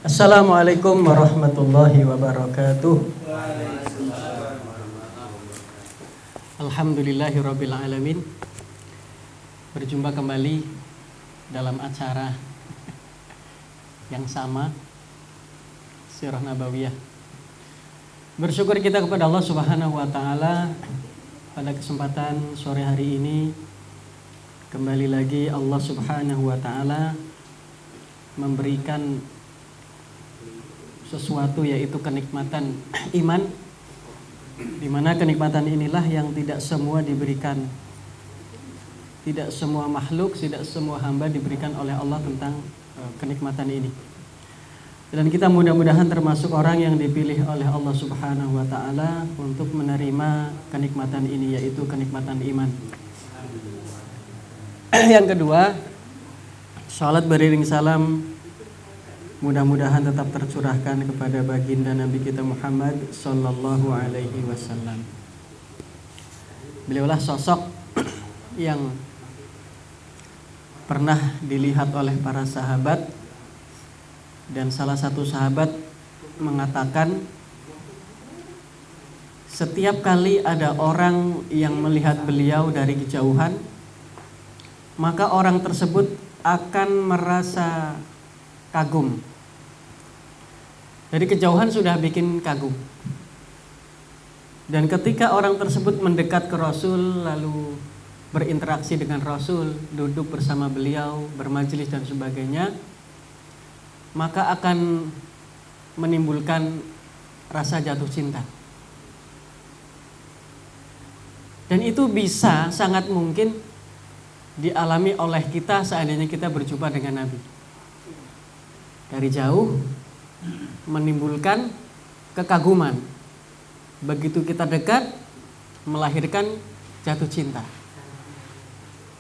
Assalamualaikum warahmatullahi wabarakatuh. Alhamdulillahirabbil alamin. Berjumpa kembali dalam acara yang sama, Sirah Nabawiyah. Bersyukur kita kepada Allah Subhanahu wa taala pada kesempatan sore hari ini. Kembali lagi Allah Subhanahu wa taala memberikan sesuatu, yaitu kenikmatan iman, di mana kenikmatan inilah yang tidak semua diberikan, tidak semua makhluk, tidak semua hamba diberikan oleh Allah tentang kenikmatan ini. Dan kita mudah-mudahan termasuk orang yang dipilih oleh Allah Subhanahu wa taala untuk menerima kenikmatan ini, yaitu kenikmatan iman. Yang kedua, salat beriring salam mudah-mudahan tetap tercurahkan kepada baginda Nabi kita Muhammad sallallahu alaihi wasallam. Beliaulah sosok yang pernah dilihat oleh para sahabat, dan salah satu sahabat mengatakan, setiap kali ada orang yang melihat beliau dari kejauhan, maka orang tersebut akan merasa kagum. Dari kejauhan sudah bikin kagum. Dan ketika orang tersebut mendekat ke Rasul, lalu berinteraksi dengan Rasul, duduk bersama beliau, bermajelis dan sebagainya, maka akan menimbulkan rasa jatuh cinta. Dan itu bisa, sangat mungkin dialami oleh kita seandainya kita berjumpa dengan Nabi. Dari jauh menimbulkan kekaguman. Begitu kita dekat, melahirkan jatuh cinta.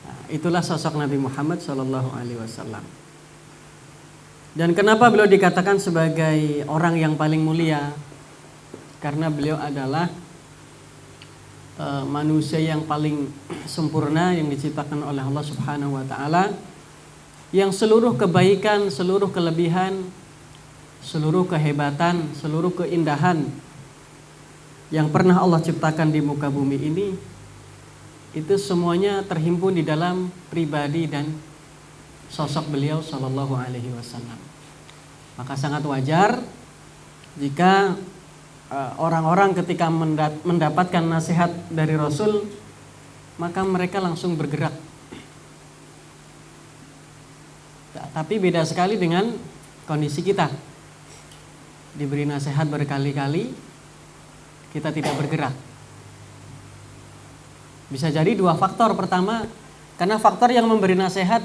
Nah, itulah sosok Nabi Muhammad SAW. Dan kenapa beliau dikatakan sebagai orang yang paling mulia? Karena beliau adalah manusia yang paling sempurna yang diciptakan oleh Allah Subhanahu wa taala, yang seluruh kebaikan, seluruh kelebihan, seluruh kehebatan, seluruh keindahan yang pernah Allah ciptakan di muka bumi ini, itu semuanya terhimpun di dalam pribadi dan sosok beliau sallallahu alaihi wasallam. Maka sangat wajar jika orang-orang ketika mendapatkan nasihat dari Rasul, maka mereka langsung bergerak. Tapi beda sekali dengan kondisi kita. Diberi nasihat berkali-kali, kita tidak bergerak. Bisa jadi dua faktor. Pertama, karena faktor yang memberi nasihat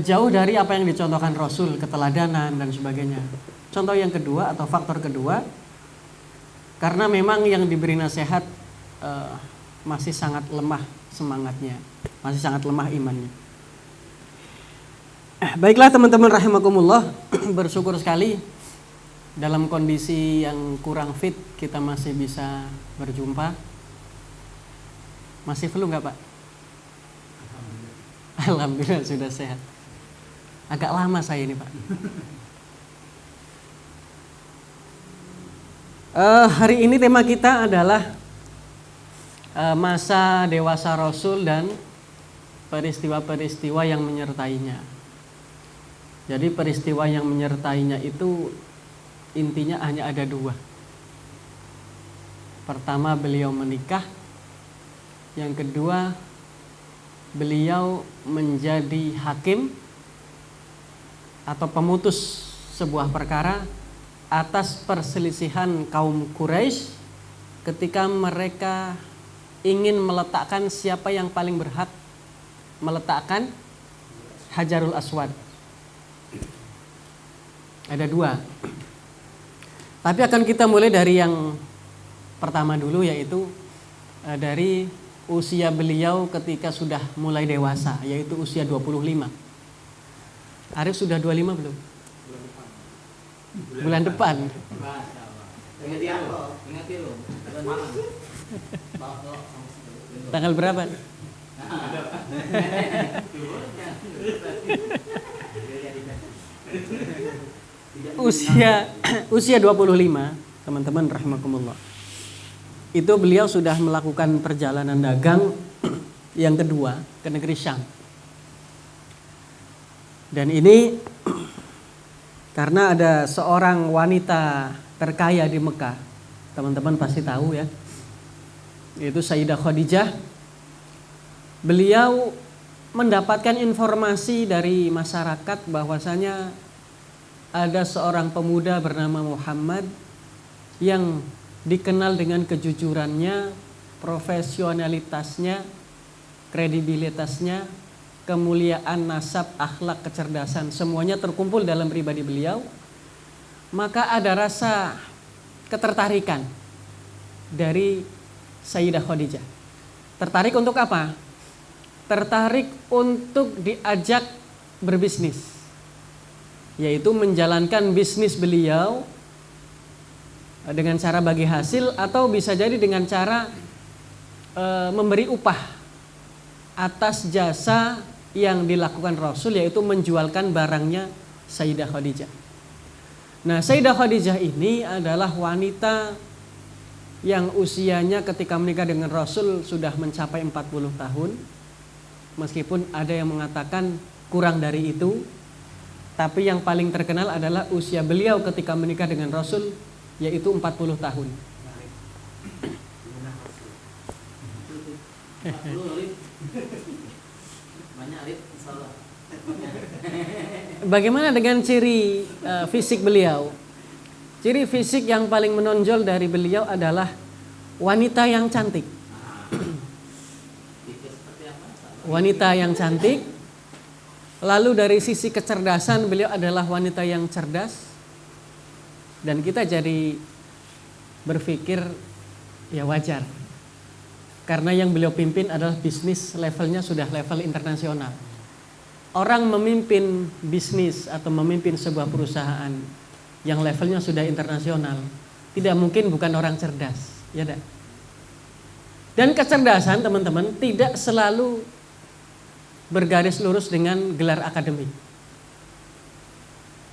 jauh dari apa yang dicontohkan Rasul, keteladanan dan sebagainya. Contoh yang kedua atau faktor kedua, karena memang yang diberi nasihat masih sangat lemah semangatnya, masih sangat lemah imannya. Baiklah teman-teman rahimakumullah, bersyukur sekali dalam kondisi yang kurang fit kita masih bisa berjumpa. Masih flu nggak Pak? Alhamdulillah sudah sehat. Agak lama saya ini Pak. Hari ini tema kita adalah masa dewasa Rasul dan peristiwa-peristiwa yang menyertainya. Jadi peristiwa yang menyertainya itu intinya hanya ada dua. Pertama, beliau menikah. Yang kedua, beliau menjadi hakim atau pemutus sebuah perkara atas perselisihan kaum Quraisy ketika mereka ingin meletakkan siapa yang paling berhak meletakkan Hajarul Aswad. Ada dua. Tapi akan kita mulai dari yang pertama dulu, yaitu dari usia beliau ketika sudah mulai dewasa, yaitu usia 25. Arif sudah 25 belum? Bulan depan. Tanggal berapa? usia 25, teman-teman rahimakumullah. Itu beliau sudah melakukan perjalanan dagang yang kedua ke negeri Syam. Dan ini karena ada seorang wanita terkaya di Mekah, teman-teman pasti tahu ya, yaitu Sayyidah Khadijah. Beliau mendapatkan informasi dari masyarakat bahwasanya ada seorang pemuda bernama Muhammad yang dikenal dengan kejujurannya, profesionalitasnya, kredibilitasnya, kemuliaan nasab, akhlak, kecerdasan, semuanya terkumpul dalam pribadi beliau. Maka ada rasa ketertarikan dari Sayyidah Khadijah. Tertarik untuk apa? Tertarik untuk diajak berbisnis, yaitu menjalankan bisnis beliau dengan cara bagi hasil, atau bisa jadi dengan cara memberi upah atas jasa yang dilakukan Rasul, yaitu menjualkan barangnya Sayyidah Khadijah. Nah, Sayyidah Khadijah ini adalah wanita yang usianya ketika menikah dengan Rasul sudah mencapai 40 tahun. Meskipun ada yang mengatakan kurang dari itu, tapi yang paling terkenal adalah usia beliau ketika menikah dengan Rasul, yaitu 40 tahun. Bagaimana dengan ciri fisik beliau? Ciri fisik yang paling menonjol dari beliau adalah wanita yang cantik. Wanita yang cantik. Lalu dari sisi kecerdasan, beliau adalah wanita yang cerdas. Dan kita jadi berpikir ya wajar, karena yang beliau pimpin adalah bisnis levelnya sudah level internasional. Orang memimpin bisnis atau memimpin sebuah perusahaan yang levelnya sudah internasional, tidak mungkin bukan orang cerdas, ya dah. Dan kecerdasan, teman-teman, tidak selalu bergaris lurus dengan gelar akademik.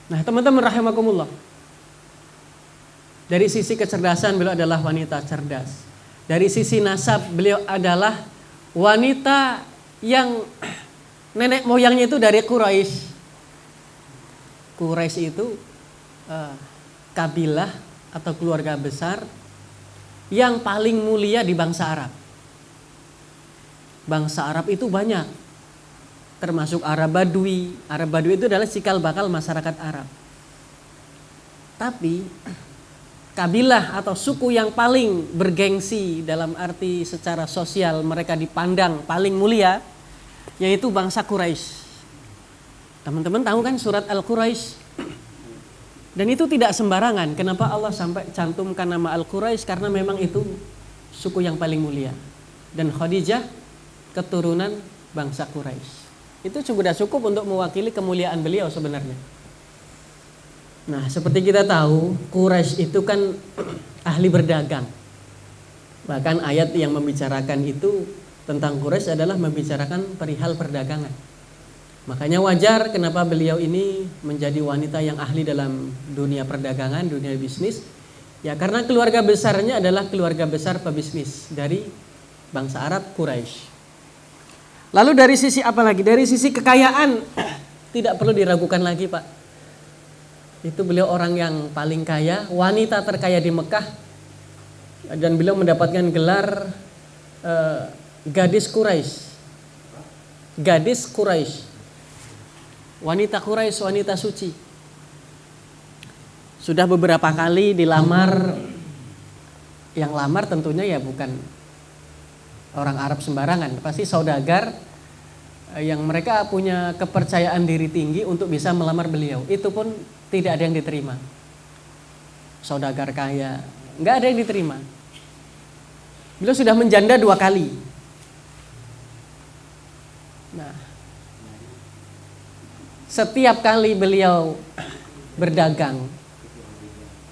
Nah, teman-teman rahimakumullah, dari sisi kecerdasan beliau adalah wanita cerdas. Dari sisi nasab beliau adalah wanita yang nenek moyangnya itu dari Quraisy. Quraisy itu kabilah atau keluarga besar yang paling mulia di bangsa Arab. Bangsa Arab itu banyak, termasuk Arab Badui. Arab Badui itu adalah cikal bakal masyarakat Arab. Tapi kabilah atau suku yang paling bergengsi dalam arti secara sosial, mereka dipandang paling mulia, yaitu bangsa Quraisy. Teman-teman tahu kan surat Al-Quraisy? Dan itu tidak sembarangan. Kenapa Allah sampai cantumkan nama Al-Quraisy? Karena memang itu suku yang paling mulia. Dan Khadijah keturunan bangsa Quraisy. Itu sudah cukup untuk mewakili kemuliaan beliau sebenarnya. Nah, seperti kita tahu, Quraisy itu kan ahli berdagang. Bahkan ayat yang membicarakan itu tentang Quraisy adalah membicarakan perihal perdagangan. Makanya wajar kenapa beliau ini menjadi wanita yang ahli dalam dunia perdagangan, dunia bisnis. Ya karena keluarga besarnya adalah keluarga besar pebisnis dari bangsa Arab, Quraisy. Lalu dari sisi apa lagi? Dari sisi kekayaan tidak perlu diragukan lagi, Pak. Itu beliau orang yang paling kaya, wanita terkaya di Mekah. Dan beliau mendapatkan gelar gadis Quraisy. Gadis Quraisy. Wanita Quraisy, wanita suci. Sudah beberapa kali dilamar. Yang lamar tentunya ya bukan orang Arab sembarangan, pasti saudagar yang mereka punya kepercayaan diri tinggi untuk bisa melamar beliau. Itu pun tidak ada yang diterima. Saudagar kaya, nggak ada yang diterima. Beliau sudah menjanda 2 kali. Nah, setiap kali beliau berdagang,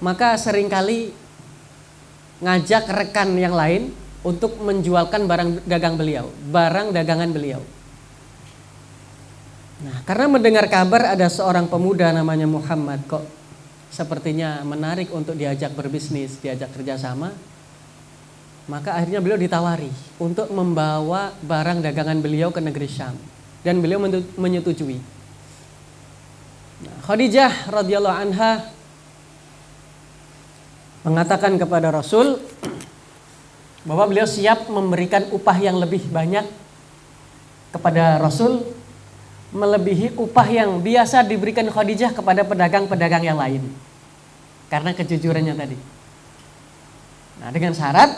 maka seringkali ngajak rekan yang lain untuk menjualkan barang dagang beliau, barang dagangan beliau. Nah, karena mendengar kabar ada seorang pemuda namanya Muhammad kok sepertinya menarik untuk diajak berbisnis, diajak kerjasama, maka akhirnya beliau ditawari untuk membawa barang dagangan beliau ke negeri Syam, dan beliau menyetujui. Khadijah radhiyallahu anha mengatakan kepada Rasul bahwa beliau siap memberikan upah yang lebih banyak kepada Rasul, melebihi upah yang biasa diberikan Khadijah kepada pedagang-pedagang yang lain, karena kejujurannya tadi. Nah, dengan syarat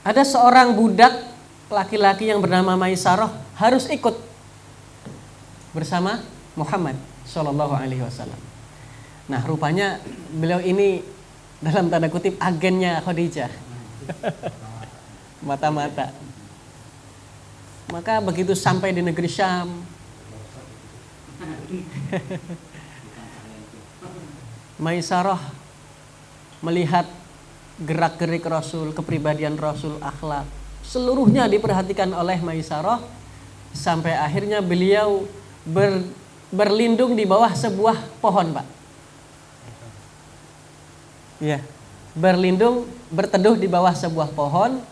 ada seorang budak laki-laki yang bernama Maisarah harus ikut bersama Muhammad Shallallahu Alaihi Wasallam. Nah, rupanya beliau ini dalam tanda kutip agennya Khadijah. Mata-mata. Maka begitu sampai di negeri Syam, Maisarah melihat gerak-gerik Rasul, kepribadian Rasul, akhlak, seluruhnya diperhatikan oleh Maisarah, sampai akhirnya beliau berlindung di bawah sebuah pohon, Pak. Ya, berlindung, berteduh di bawah sebuah pohon,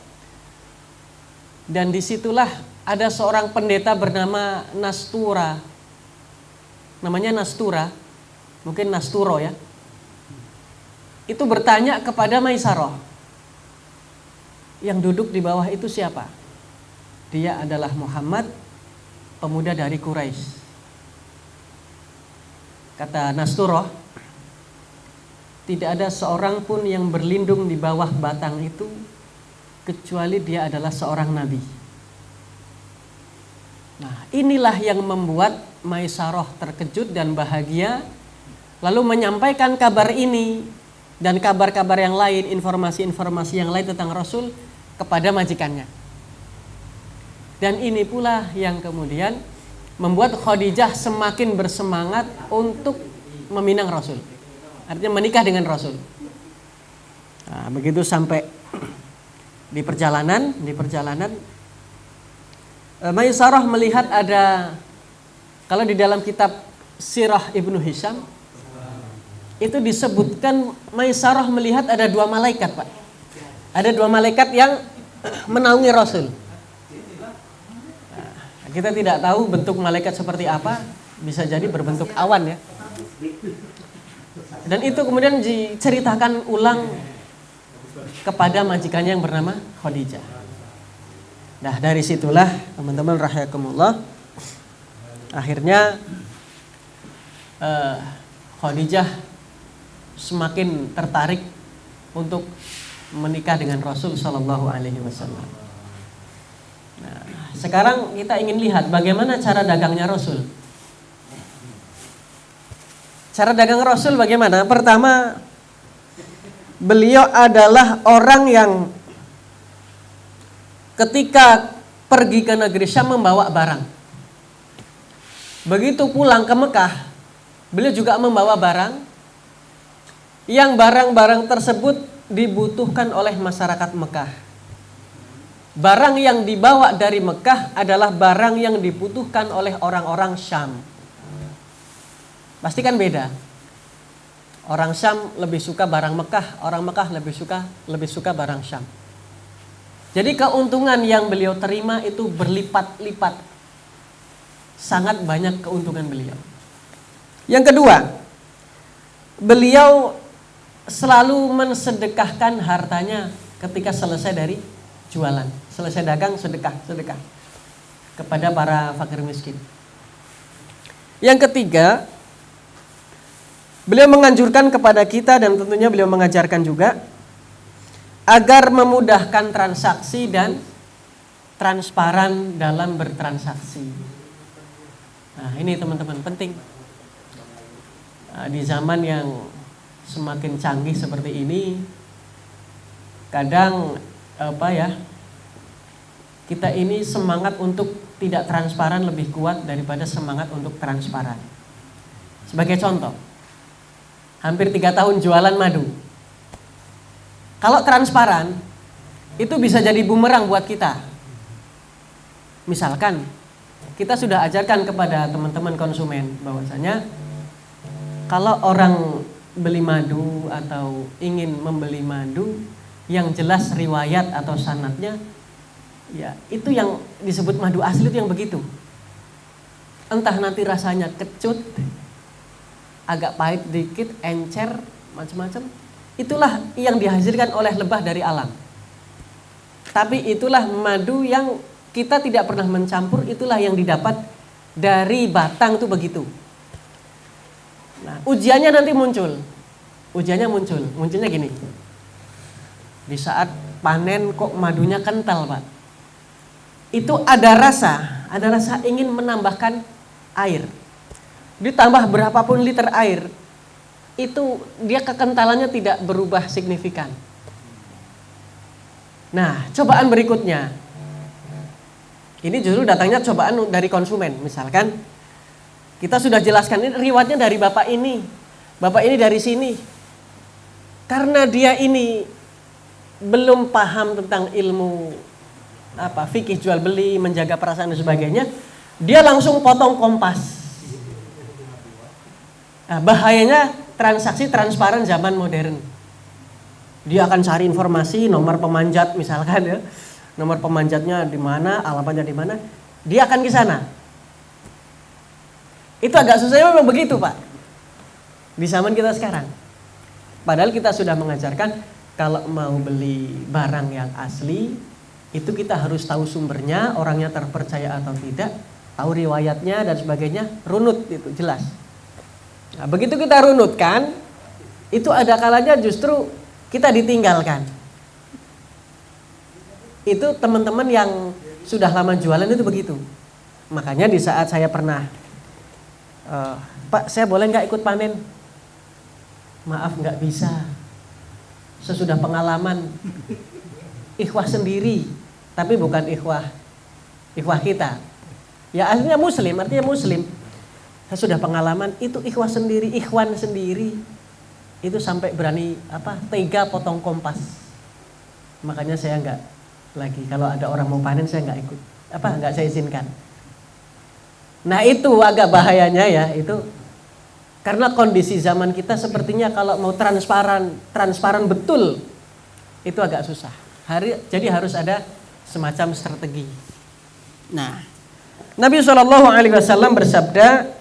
dan disitulah ada seorang pendeta bernama Nastura. Namanya Nastura, mungkin Nasturo ya. Itu bertanya kepada Maisarah, yang duduk di bawah itu siapa? Dia adalah Muhammad, pemuda dari Quraisy. Kata Nasturo, tidak ada seorang pun yang berlindung di bawah batang itu kecuali dia adalah seorang nabi. Nah, inilah yang membuat Maisarah terkejut dan bahagia, lalu menyampaikan kabar ini dan kabar-kabar yang lain, informasi-informasi yang lain tentang Rasul kepada majikannya. Dan ini pula yang kemudian membuat Khadijah semakin bersemangat untuk meminang Rasul. Artinya menikah dengan Rasul. Nah, begitu sampai di perjalanan Maisarah melihat ada, kalau di dalam kitab Sirah Ibnu Hisham itu disebutkan Maisarah melihat ada 2 malaikat, Pak. Ada 2 malaikat yang menaungi Rasul. Nah, kita tidak tahu bentuk malaikat seperti apa, bisa jadi berbentuk awan ya. Dan itu kemudian diceritakan ulang kepada majikannya yang bernama Khadijah. Nah, dari situlah teman-teman rahimakumullah, akhirnya Khadijah semakin tertarik untuk menikah dengan Rasul Shallallahu Alaihi Wasallam. Nah, sekarang kita ingin lihat bagaimana cara dagangnya Rasul. Cara dagang Rasul bagaimana? Pertama, beliau adalah orang yang ketika pergi ke negeri Syam membawa barang. Begitu pulang ke Mekah, beliau juga membawa barang, yang barang-barang tersebut dibutuhkan oleh masyarakat Mekah. Barang yang dibawa dari Mekah adalah barang yang dibutuhkan oleh orang-orang Syam. Pasti kan beda. Orang Syam lebih suka barang Mekah, orang Mekah lebih suka barang Syam. Jadi keuntungan yang beliau terima itu berlipat-lipat. Sangat banyak keuntungan beliau. Yang kedua, beliau selalu mensedekahkan hartanya ketika selesai dari jualan. Selesai dagang, sedekah kepada para fakir miskin. Yang ketiga, beliau menganjurkan kepada kita dan tentunya beliau mengajarkan juga agar memudahkan transaksi dan transparan dalam bertransaksi. Nah, ini teman-teman penting. Di zaman yang semakin canggih seperti ini, kadang kita ini semangat untuk tidak transparan lebih kuat daripada semangat untuk transparan. Sebagai contoh, hampir 3 tahun jualan madu. Kalau transparan, itu bisa jadi bumerang buat kita. Misalkan, kita sudah ajarkan kepada teman-teman konsumen bahwasanya kalau orang beli madu atau ingin membeli madu yang jelas riwayat atau sanadnya, ya itu yang disebut madu asli itu yang begitu. Entah nanti rasanya kecut, agak pahit dikit, encer, macam-macam. Itulah yang dihasilkan oleh lebah dari alam. Tapi itulah madu yang kita tidak pernah mencampur, itulah yang didapat dari batang itu begitu. Nah, ujiannya nanti muncul. Munculnya gini. Di saat panen kok madunya kental, Pak. Itu ada rasa ingin menambahkan air. Ditambah berapapun liter air, itu dia kekentalannya tidak berubah signifikan. Nah, cobaan berikutnya. Ini justru datangnya cobaan dari konsumen. Misalkan kita sudah jelaskan ini riwayatnya dari bapak ini dari sini. Karena dia ini belum paham tentang ilmu fikih jual beli, menjaga perasaan dan sebagainya, dia langsung potong Kompas. Nah, bahayanya transaksi transparan zaman modern. Dia akan cari informasi nomor pemanjat misalkan ya. Nomor pemanjatnya di mana, alamatnya di mana, dia akan ke sana. Itu agak susahnya memang begitu, Pak. Di zaman kita sekarang. Padahal kita sudah mengajarkan kalau mau beli barang yang asli, itu kita harus tahu sumbernya, orangnya terpercaya atau tidak, tahu riwayatnya dan sebagainya, runut itu jelas. Nah, begitu kita runutkan, itu ada kalanya justru kita ditinggalkan. Itu teman-teman yang sudah lama jualan itu begitu. Makanya di saat saya pernah, Pak, saya boleh nggak ikut panen? Maaf, nggak bisa. Sesudah pengalaman, ikhwah sendiri, tapi bukan ikhwah kita. Ya aslinya muslim, artinya muslim. Saya sudah pengalaman, itu ikhwah sendiri, ikhwan sendiri. Itu sampai berani tega potong Kompas. Makanya saya nggak lagi, kalau ada orang mau panen saya nggak ikut, nggak saya izinkan. Nah itu agak bahayanya ya, itu karena kondisi zaman kita sepertinya kalau mau transparan betul itu agak susah. Jadi harus ada semacam strategi. Nah, Nabi SAW bersabda,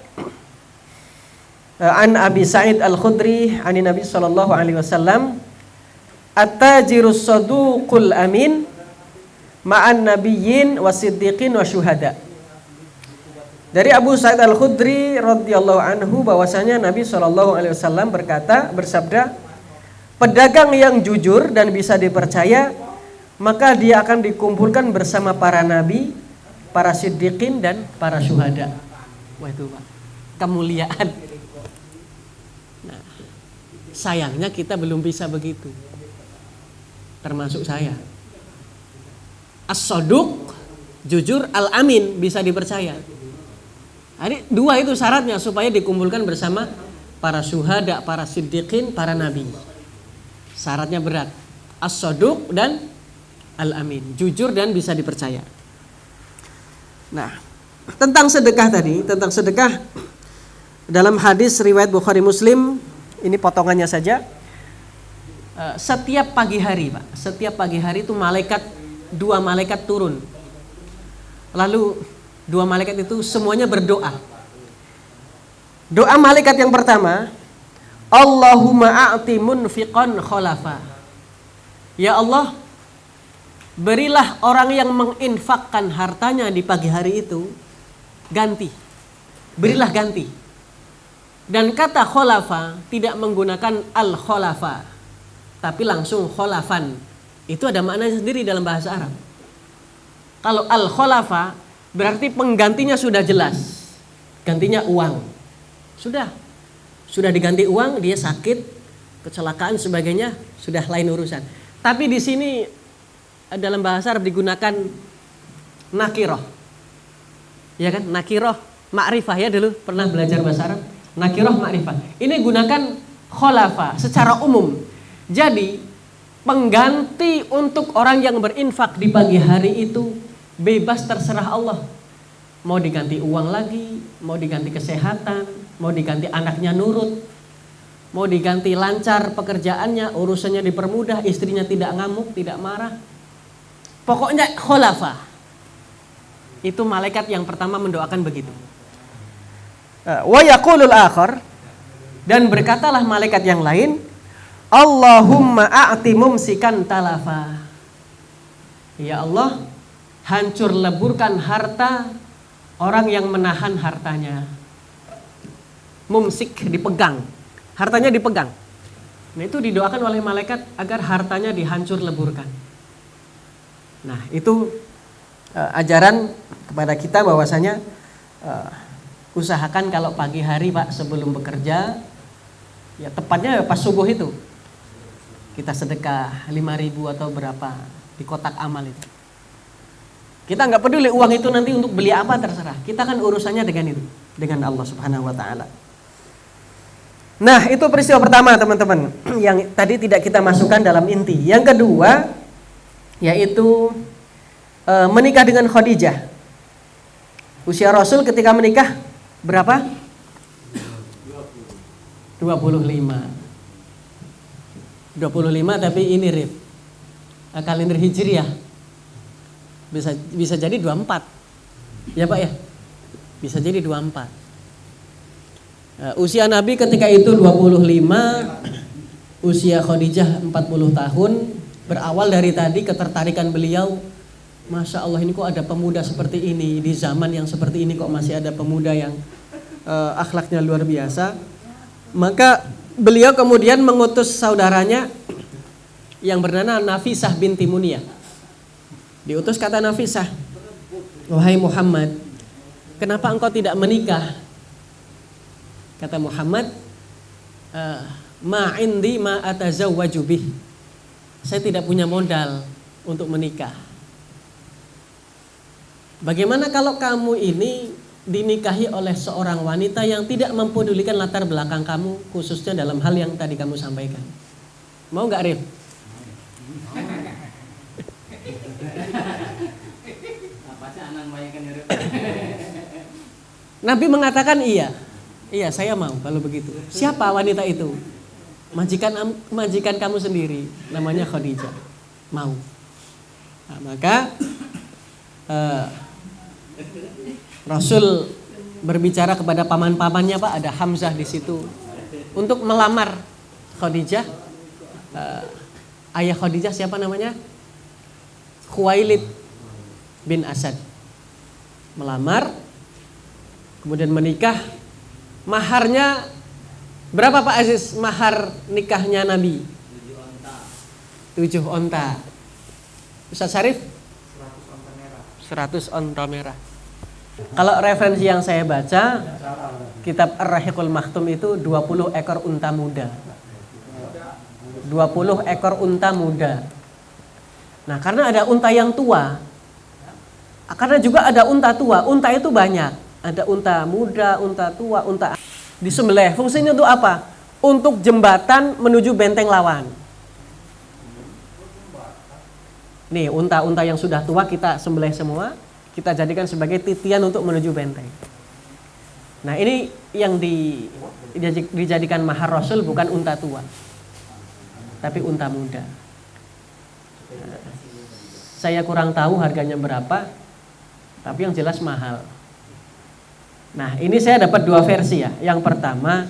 an Abi Sa'id Al-Khudri an Nabi SAW, at-tajirus saduqul amin ma'an nabiyyin wasiddiqin wa syuhada. Dari Abu Sa'id Al-Khudri radhiyallahu anhu bahwasanya Nabi SAW bersabda, pedagang yang jujur dan bisa dipercaya, maka dia akan dikumpulkan bersama para nabi, para siddiqin dan para syuhada. Wah itu Pak, kemuliaan. Nah, sayangnya kita belum bisa begitu. Termasuk saya. As-saduq, jujur, al-amin, bisa dipercaya. Jadi dua itu syaratnya supaya dikumpulkan bersama para syuhada, para siddiqin, para nabi. Syaratnya berat. As-saduq dan al-amin, jujur dan bisa dipercaya. Nah, tentang sedekah tadi, tentang sedekah dalam hadis riwayat Bukhari Muslim, ini potongannya saja. Setiap pagi hari, Pak, setiap pagi hari itu dua malaikat turun. Lalu dua malaikat itu semuanya berdoa. Doa malaikat yang pertama, Allahumma a'ti munfiqan khalafa. Ya Allah, berilah orang yang menginfakkan hartanya di pagi hari itu ganti. Berilah ganti. Dan kata khalafa tidak menggunakan al-khalafa, tapi langsung kholafan. Itu ada maknanya sendiri dalam bahasa Arab. Kalau al-khalafa berarti penggantinya sudah jelas. Gantinya uang. Sudah diganti uang, dia sakit, kecelakaan sebagainya, sudah lain urusan. Tapi di sini dalam bahasa Arab digunakan nakiroh. Ya kan? Nakiroh ma'rifah ya, dulu pernah belajar bahasa Arab. Nakiroh ma'rifah. Ini gunakan kholafa secara umum. Jadi pengganti untuk orang yang berinfak di pagi hari itu bebas, terserah Allah. Mau diganti uang lagi, mau diganti kesehatan, mau diganti anaknya nurut, mau diganti lancar pekerjaannya, urusannya dipermudah, istrinya tidak ngamuk, tidak marah. Pokoknya khulafa. Itu malaikat yang pertama mendoakan begitu. Wa yaqulul akhar, dan berkatalah malaikat yang lain, Allahumma a'ti mumsikan talafa. Ya Allah, hancur leburkan harta orang yang menahan hartanya. Mumsik, dipegang. Hartanya dipegang. Nah, itu didoakan oleh malaikat agar hartanya dihancur leburkan. Nah, itu ajaran kepada kita bahwasanya usahakan kalau pagi hari Pak sebelum bekerja, ya tepatnya pas subuh itu, kita sedekah 5.000 atau berapa di kotak amal itu. Kita nggak peduli uang itu nanti untuk beli apa, terserah. Kita kan urusannya dengan itu, dengan Allah Subhanahu wa taala. Nah, itu peristiwa pertama teman-teman yang tadi tidak kita masukkan dalam inti. Yang kedua yaitu menikah dengan Khadijah. Usia Rasul ketika menikah berapa? 25 tapi ini Rif, kalender Hijriah bisa jadi 24 ya Pak ya, bisa jadi 24. Usia Nabi ketika itu 25, usia Khadijah 40 tahun. Berawal dari tadi ketertarikan beliau, Masya Allah ini kok ada pemuda seperti ini, di zaman yang seperti ini kok masih ada pemuda yang akhlaknya luar biasa. Maka beliau kemudian mengutus saudaranya yang bernama Nafisah binti Muniyah. Diutus kata Nafisah, wahai Muhammad, kenapa engkau tidak menikah? Kata Muhammad, ma indi ma atazawwaju bih. Saya tidak punya modal untuk menikah. Bagaimana kalau kamu ini dinikahi oleh seorang wanita yang tidak mempedulikan latar belakang kamu, khususnya dalam hal yang tadi kamu sampaikan? Mau nggak, Rif? Nabi mengatakan iya. Iya, saya mau kalau begitu. Siapa wanita itu? Majikan kamu sendiri, namanya Khadijah. Mau. Nah, maka Rasul berbicara kepada paman-pamannya, Pak, ada Hamzah di situ, untuk melamar Khadijah. Ayah Khadijah siapa namanya? Khuwailid bin Asad. Melamar, kemudian menikah. Maharnya berapa Pak Aziz? Mahar nikahnya Nabi 7 onta. Ustaz Syarif 100 onta merah. Kalau referensi yang saya baca, kitab Ar-Rahiqul Maktum itu 20 ekor unta muda. 20 ekor unta muda. Nah, karena ada unta yang tua, karena juga ada unta tua. Unta itu banyak. Ada unta muda, unta tua, unta disembelih. Fungsinya untuk apa? Untuk jembatan menuju benteng lawan. Nih, unta-unta yang sudah tua kita sembelih semua, kita jadikan sebagai titian untuk menuju benteng. Nah, ini yang dijadikan mahar Rasul bukan unta tua, tapi unta muda. Nah, saya kurang tahu harganya berapa, tapi yang jelas mahal. Nah, ini saya dapat 2 versi ya. Yang pertama,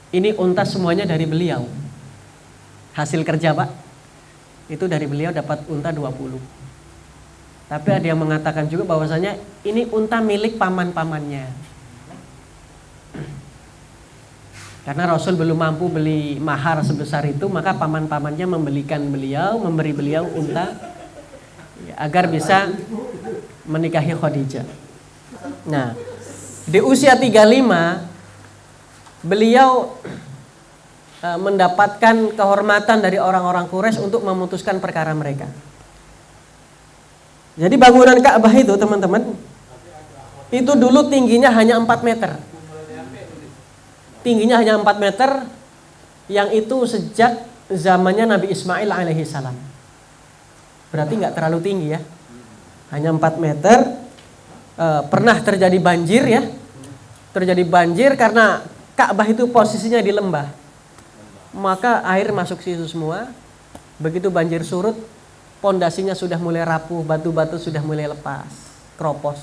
ini unta semuanya dari beliau. Hasil kerja, Pak. Itu dari beliau dapat unta 20. Tapi ada yang mengatakan juga bahwasanya ini unta milik paman-pamannya. Karena Rasul belum mampu beli mahar sebesar itu, maka paman-pamannya memberi beliau unta agar bisa menikahi Khadijah. Nah, di usia 35 beliau mendapatkan kehormatan dari orang-orang Quraisy untuk memutuskan perkara mereka. Jadi bangunan Ka'bah itu, teman-teman, itu dulu tingginya hanya 4 meter. Tingginya hanya 4 meter, yang itu sejak zamannya Nabi Ismail alaihissalam. Berarti nggak terlalu tinggi ya, hanya 4 meter. Pernah terjadi banjir ya, terjadi banjir karena Ka'bah itu posisinya di lembah. Maka air masuk situ semua. Begitu banjir surut, pondasinya sudah mulai rapuh, batu-batu sudah mulai lepas, keropos.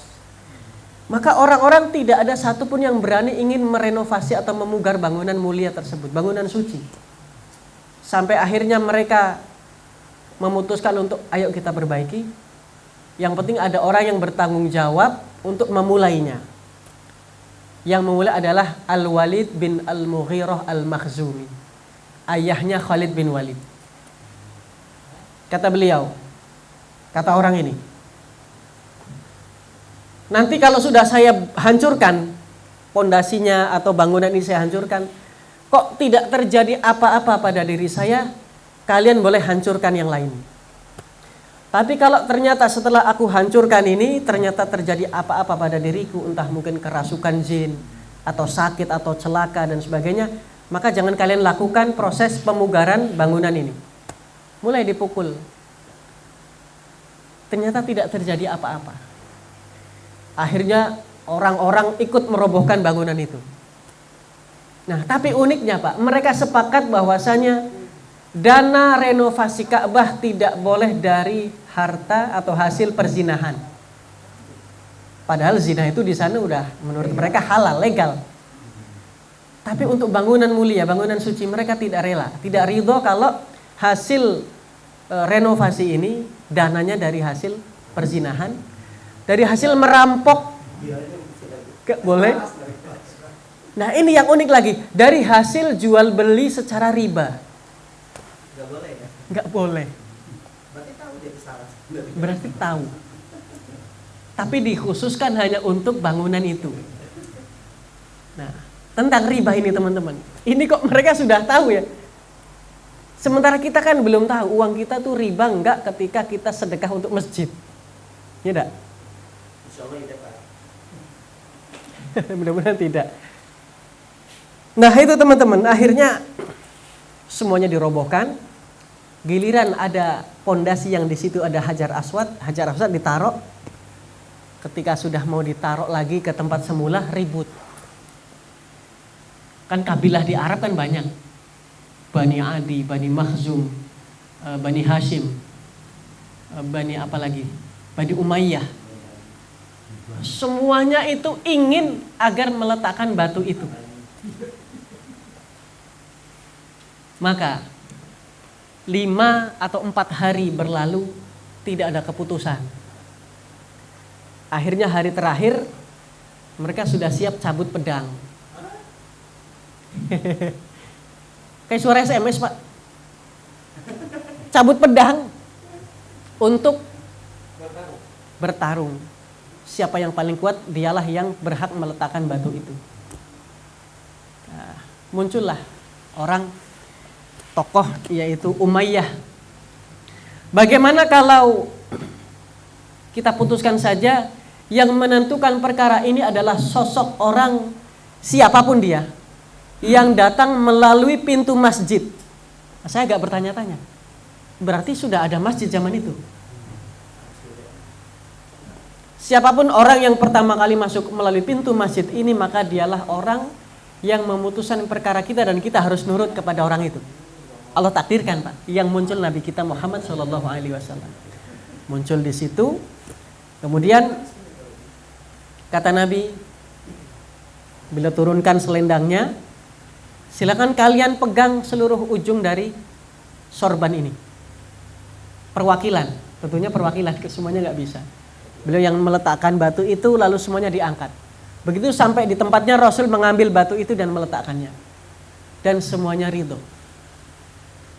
Maka orang-orang tidak ada satupun yang berani ingin merenovasi atau memugar bangunan mulia tersebut, bangunan suci. Sampai akhirnya mereka memutuskan untuk ayo kita perbaiki. Yang penting ada orang yang bertanggung jawab untuk memulainya. Yang memulai adalah Al-Walid bin Al-Mughirah Al-Makhzumi, ayahnya Khalid bin Walid. Kata beliau, kata orang ini, nanti kalau sudah saya hancurkan pondasinya atau bangunan ini saya hancurkan, kok tidak terjadi apa-apa pada diri saya, kalian boleh hancurkan yang lain. Tapi kalau ternyata setelah aku hancurkan ini ternyata terjadi apa-apa pada diriku, entah mungkin kerasukan jin atau sakit atau celaka dan sebagainya, maka jangan kalian lakukan proses pemugaran bangunan ini. Mulai dipukul. Ternyata tidak terjadi apa-apa. Akhirnya orang-orang ikut merobohkan bangunan itu. Nah, tapi uniknya Pak, mereka sepakat bahwasanya dana renovasi Ka'bah tidak boleh dari harta atau hasil perzinahan. Padahal zina itu di sana udah menurut mereka halal, legal. Tapi untuk bangunan mulia, bangunan suci mereka tidak rela, tidak ridho kalau hasil renovasi ini dananya dari hasil perzinahan, dari hasil merampok. Gak boleh. Nah ini yang unik lagi, dari hasil jual beli secara riba. Gak boleh ya? Gak boleh. Berarti tahu dia salah. Berarti tahu. Tapi dikhususkan hanya untuk bangunan itu. Nah, tentang riba ini teman-teman. Ini kok mereka sudah tahu ya. Sementara kita kan belum tahu uang kita tuh riba enggak ketika kita sedekah untuk masjid. Ya enggak? Insyaallah tidak, Pak. Mudah-mudahan tidak. Nah itu teman-teman, akhirnya semuanya dirobohkan. Giliran ada pondasi yang di situ ada Hajar Aswad ditaruh. Ketika sudah mau ditaruh lagi ke tempat semula, ribut. Kan kabilah di Arab kan banyak. Bani Adi, Bani Makhzum, Bani Hashim, Bani apa lagi? Bani Umayyah. Semuanya itu ingin agar meletakkan batu itu. Maka 5 atau 4 hari berlalu tidak ada keputusan. Akhirnya hari terakhir mereka sudah siap cabut pedang. Kayak suara SMS Pak. Cabut pedang untuk bertarung. Siapa yang paling kuat dialah yang berhak meletakkan batu itu. Nah, muncullah orang tokoh yaitu Umayyah. Bagaimana kalau kita putuskan saja yang menentukan perkara ini adalah sosok orang siapapun dia yang datang melalui pintu masjid. Saya agak bertanya-tanya. Berarti sudah ada masjid zaman itu. Siapapun orang yang pertama kali masuk melalui pintu masjid ini, maka dialah orang yang memutuskan perkara kita dan kita harus nurut kepada orang itu. Allah takdirkan Pak, yang muncul Nabi kita Muhammad SAW. Muncul di situ. Kemudian kata Nabi, bila turunkan selendangnya, silakan kalian pegang seluruh ujung dari sorban ini. Perwakilan, tentunya perwakilan, semuanya nggak bisa. Beliau yang meletakkan batu itu lalu semuanya diangkat. Begitu sampai di tempatnya Rasul mengambil batu itu dan meletakkannya. Dan semuanya ridho.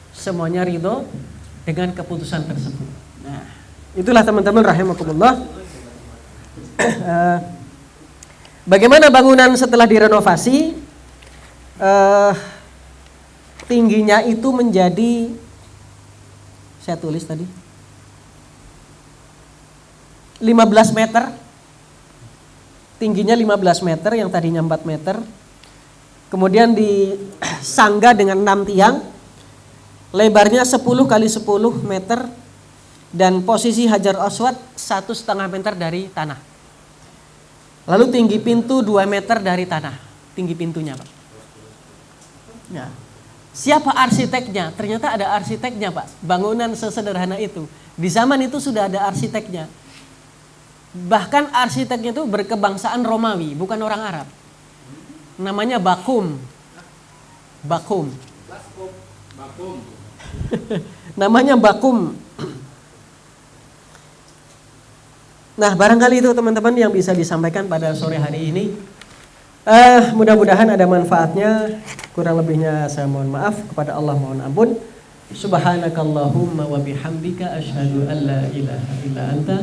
Semuanya ridho dengan keputusan tersebut. Nah, itulah teman-teman rahimakumullah. Bagaimana bangunan setelah direnovasi? Tingginya itu menjadi, saya tulis tadi, 15 meter. Tingginya 15 meter yang tadinya 4 meter. Kemudian disangga dengan 6 tiang. Lebarnya 10 kali 10 meter. Dan posisi Hajar Aswad 1,5 meter dari tanah. Lalu tinggi pintu 2 meter dari tanah. Tinggi pintunya Pak. Ya. Siapa arsiteknya? Ternyata ada arsiteknya, Pak. Bangunan sesederhana itu. Di zaman itu sudah ada arsiteknya. Bahkan arsiteknya itu berkebangsaan Romawi, bukan orang Arab. Namanya Bakum. Bakum. Namanya Bakum. Nah, barangkali itu teman-teman yang bisa disampaikan pada sore hari ini. Mudah-mudahan ada manfaatnya. Kurang lebihnya saya mohon maaf, kepada Allah mohon ampun. Subhanakallahumma wa bihamdika asyhadu an la ilaha illa anta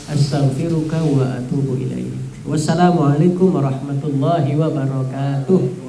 astaghfiruka wa atubu ilaik. Wassalamualaikum warahmatullahi wabarakatuh.